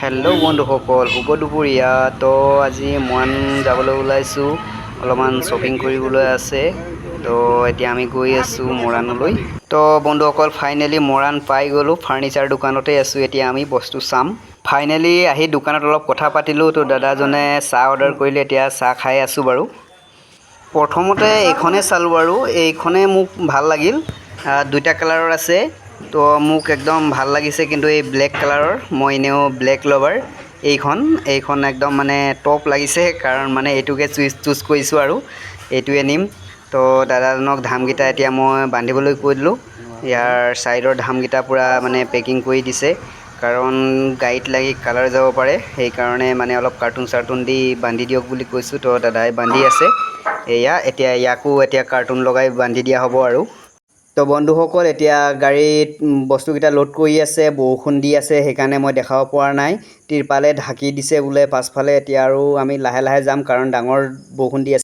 Hello' বন্ধুসকল, শুভ দুপৰীয়া। তো আজি মৰাণ যাবলৈ ওলাইছোঁ, অলপমান শ্বপিং কৰিবলৈ আছে। তো এতিয়া আমি গৈ আছোঁ মৰাণলৈ। তো বন্ধুসকল, ফাইনেলি মৰাণ পাই গ'লোঁ। ফাৰ্নিচাৰ দোকানতে আছোঁ, এতিয়া আমি বস্তু চাম। ফাইনেলি আহি দোকানত অলপ কথা পাতিলোঁ। তো দাদাজনে চাহ অৰ্ডাৰ কৰিলে, এতিয়া চাহ খাই আছোঁ বাৰু। প্ৰথমতে এইখনে চালোঁ বাৰু, এইখনে মোক ভাল লাগিল। দুইটা কালাৰৰ আছে। তো মোক একদম ভাল লাগিছে, কিন্তু এই ব্লেক কালাৰৰ, মই এনেও ব্লেক লভাৰ। এইখন একদম মানে টপ লাগিছে, কাৰণ মানে এইটোকে চুজ কৰিছোঁ আৰু এইটোৱে নিম। তো দাদাজনক ধামকেইটা এতিয়া মই বান্ধিবলৈ কৈ দিলোঁ। ইয়াৰ ছাইডৰ ধামকেইটা পূৰা মানে পেকিং কৰি দিছে, কাৰণ গাড়ীত লাগি কালাৰ যাব পাৰে। সেইকাৰণে মানে অলপ কাৰ্টুন দি বান্ধি দিয়ক বুলি কৈছোঁ। তো দাদাই বান্ধি আছে। এতিয়া ইয়াকো কাৰ্টুন লগাই বান্ধি দিয়া হ'ব আৰু। তো বন্ধুসকল, এতিয়া গাড়ীত বস্তুকেইটা লোড কৰি আছে। বৰষুণ দি আছে, সেইকাৰণে মই দেখাব পৰা নাই। তিৰপালে ঢাকি দিছে বোলে পাছফালে। এতিয়া আৰু আমি লাহে লাহে যাম, কাৰণ ডাঙৰ বৰষুণ দি আছে।